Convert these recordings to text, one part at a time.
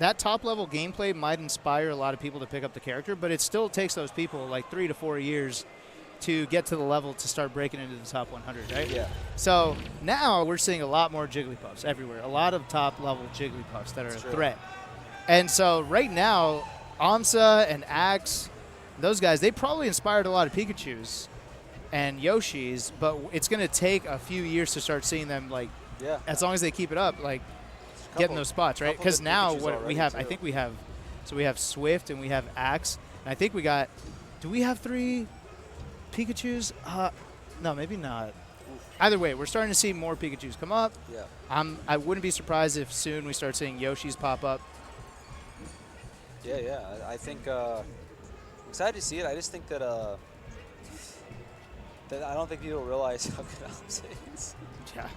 that top-level gameplay might inspire a lot of people to pick up the character, but it still takes those people like 3 to 4 years to get to the level to start breaking into the top 100, right? Yeah. So now we're seeing a lot more Jigglypuffs everywhere, a lot of top-level Jigglypuffs that are a threat. And so right now, AMSA and Axe, those guys, they probably inspired a lot of Pikachus and Yoshis, but it's going to take a few years to start seeing them, like, as long as they keep it up, like, getting those spots, right? Because now what we have, I think we have, so we have Swift and we have Axe, and I think we got, do we have 3 Pikachus? No, maybe not. Either way, we're starting to see more Pikachus come up. Yeah. I wouldn't be surprised if soon we start seeing Yoshis pop up. Yeah. I think I'm excited to see it. I just think that that I don't think people realize how good AMSA is. Yeah.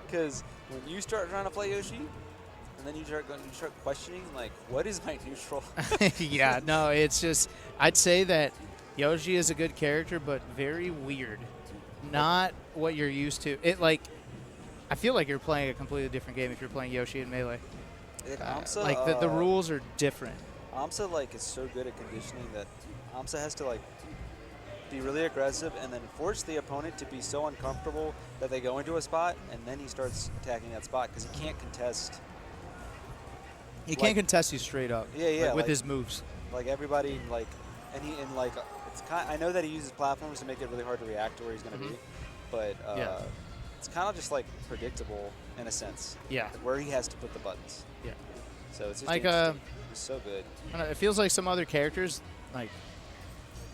Because when you start trying to play Yoshi, and then you start questioning, like, what is my neutral? Yeah, no, it's just, I'd say that Yoshi is a good character, but very weird. Not what you're used to. It, like, I feel like you're playing a completely different game if you're playing Yoshi in Melee. AMSA, like, the rules are different. AMSA, like, is so good at conditioning that AMSA has to, like, be really aggressive and then force the opponent to be so uncomfortable that they go into a spot, and then he starts attacking that spot because he can't contest. He can't contest you straight up. Yeah, like, with his moves. Like everybody, like, and like, it's kind. I know that he uses platforms to make it really hard to react to where he's going to be, but it's kind of just like predictable in a sense. Yeah. Like where he has to put the buttons. Yeah. So it's just like it's so good. I don't know, it feels like some other characters, like,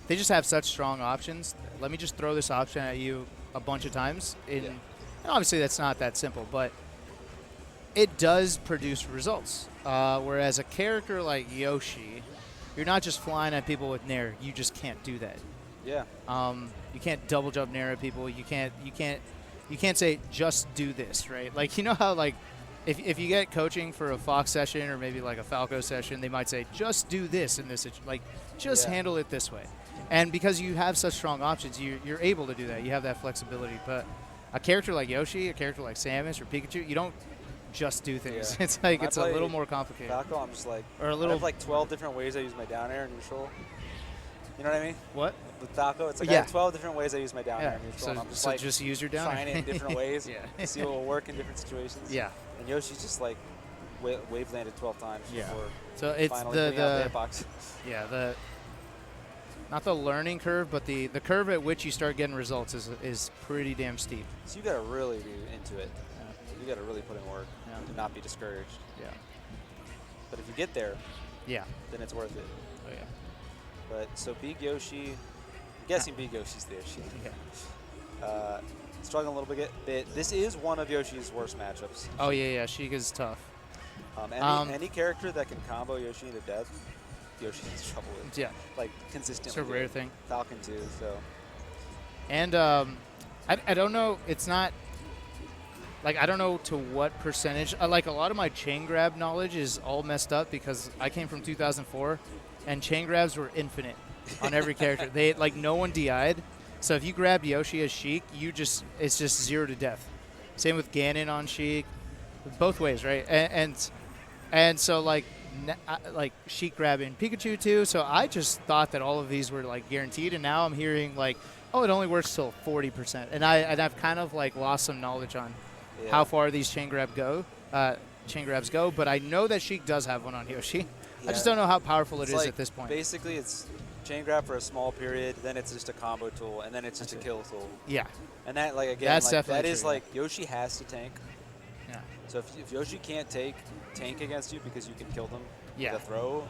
they just have such strong options. Let me just throw this option at you a bunch of times. And obviously that's not that simple, but it does produce results. Whereas a character like Yoshi, you're not just flying at people with Nair. You just can't do that. Yeah. You can't double jump Nair at people. You can't say just do this, right? Like, you know how, like, if you get coaching for a Fox session or maybe like a Falco session, they might say just do this in this, like, just handle it this way. And because you have such strong options, you're able to do that. You have that flexibility. But a character like Yoshi, a character like Samus or Pikachu, you don't just do things. Yeah. It's like it's a little more complicated. Falco, I'm just like, or a little. I have like 12 different ways I use my down air and neutral. You know what I mean? What? With Falco, it's like I have 12 different ways I use my down air and neutral. So, and I'm just so like, just use your down air. trying it in different ways to see what will work in different situations. Yeah. And Yoshi's just like wave landed 12 times before so it's finally getting out of the hitbox. Yeah, not the learning curve, but the curve at which you start getting results is pretty damn steep. So you got to really be into it. Yeah. You got to really put in work to not be discouraged. Yeah. But if you get there, then it's worth it. Oh yeah. But so BeegYoshi, I'm guessing BeegYoshi's the Yoshi. Yeah. Struggling a little bit. This is one of Yoshi's worst matchups. Oh yeah, Sheik is tough. Any character that can combo Yoshi into death, Yoshi's in trouble with. Yeah. Like, consistently. It's a rare thing. Falcon too, so. And I don't know, it's not, like, I don't know to what percentage. Like, a lot of my chain grab knowledge is all messed up because I came from 2004, and chain grabs were infinite on every character. They, like, no one DI'd. So if you grabbed Yoshi as Sheik, it's just 0 to death. Same with Ganon on Sheik, both ways, right? And so, like Sheik grabbing Pikachu too. So I just thought that all of these were, like, guaranteed, and now I'm hearing, like, oh, it only works till 40%, and I've kind of, like, lost some knowledge on how far these chain grabs go. But I know that Sheik does have one on Yoshi. Yeah. I just don't know how powerful it is, like, at this point. Basically, it's chain grab for a small period, then it's just a combo tool, and then it's just a kill tool. Yeah. And that, like, again, that's like, definitely that is true, like Yoshi has to tank. Yeah. So if Yoshi can't tank against you because you can kill them with a throw,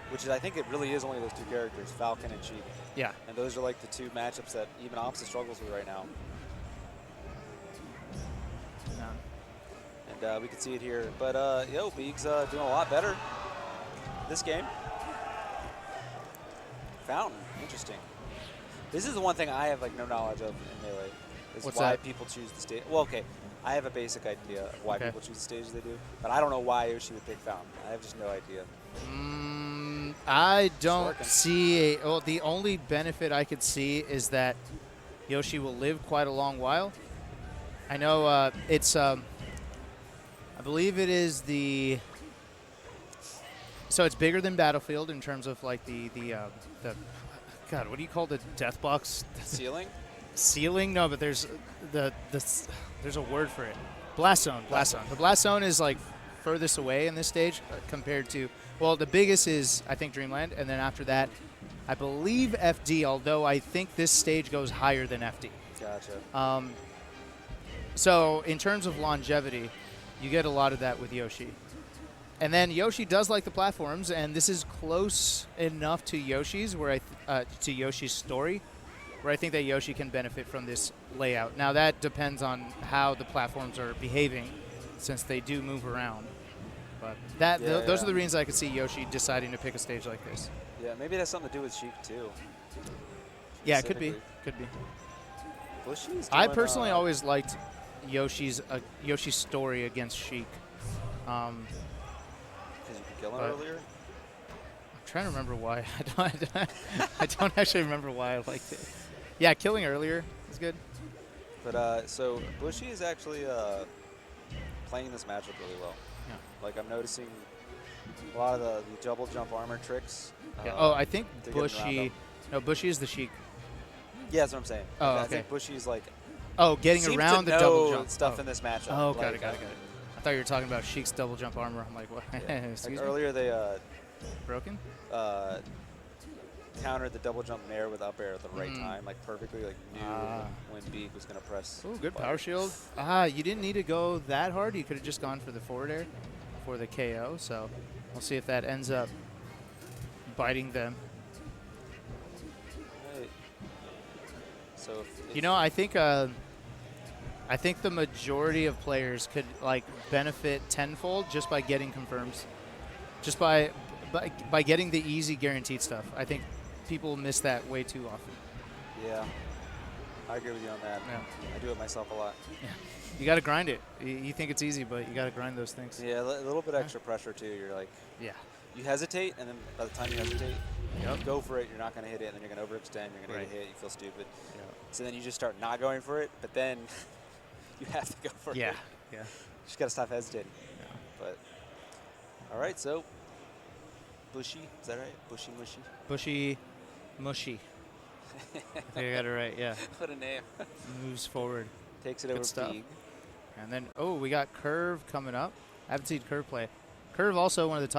which is, I think it really is only those two characters, Falcon and Sheik. Yeah. And those are like the two matchups that even AMSA struggles with right now. Yeah. And we can see it here. But Beeg's doing a lot better this game. Fountain, interesting. This is the one thing I have, like, no knowledge of in Melee. Is why people choose the stage. Well, okay, I have a basic idea of why people choose the stages they do, but I don't know why Yoshi would pick Fountain. I have just no idea. I don't see the only benefit I could see is that Yoshi will live quite a long while. I know it's I believe it is the So it's bigger than Battlefield in terms of like the God, what do you call the death box? Ceiling? Ceiling? No, but there's there's a word for it. Blast zone. Blast zone. The blast zone is like furthest away in this stage compared to, well, the biggest is I think Dreamland, and then after that, I believe FD. Although I think this stage goes higher than FD. Gotcha. So in terms of longevity, you get a lot of that with Yoshi. And then Yoshi does like the platforms, and this is close enough to Yoshi's to Yoshi's story, where I think that Yoshi can benefit from this layout. Now that depends on how the platforms are behaving, since they do move around. But those are the reasons I could see Yoshi deciding to pick a stage like this. Yeah, maybe it has something to do with Sheik too. Yeah, it could be. Could be. Bushy's I doing, personally always liked Yoshi's story against Sheik. Because you could kill him earlier? I'm trying to remember why. I don't actually remember why I liked it. Yeah, killing earlier is good. But so Bushy is actually playing this matchup really well. Yeah. Like I'm noticing a lot of the double jump armor tricks. Yeah. Oh, I think Bushy. No, Bushy is the Sheik. Yeah, that's what I'm saying. Oh, I okay. think Bushy's like. Oh, getting around the double jump stuff in this matchup. Oh, got it. I thought you were talking about Sheik's double jump armor. I'm like, what? Yeah. Excuse like me? earlier they broken. Countered the double jump nair with up air at the right time, like perfectly, like knew when Beeg was gonna press. Oh, good power shield. You didn't need to go that hard. You could have just gone for the forward air for the KO. So we'll see if that ends up biting them. Right. So if you know, I think the majority of players could like benefit tenfold just by getting confirms, just by getting the easy guaranteed stuff. I think people miss that way too often. Yeah, I agree with you on that. Yeah. I do it myself a lot. Yeah. You got to grind it. You think it's easy, but you got to grind those things. Yeah, a little bit extra pressure too. You're like, yeah. You hesitate, and then by the time you hesitate, Yep. go for it. You're not going to hit it, and then you're going to overextend. You're going to get hit. You feel stupid. Yeah. So then you just start not going for it, but then you have to go for it. Yeah. You just got to stop hesitating. Yeah. But all right, so Bushy, is that right? BushyMushy. BushyMushy. I think I got it right. Yeah. What a name. Moves forward. Takes it Good over stuff. Beeg. And then we got Curve coming up. I haven't seen Curve play. Curve also one of the top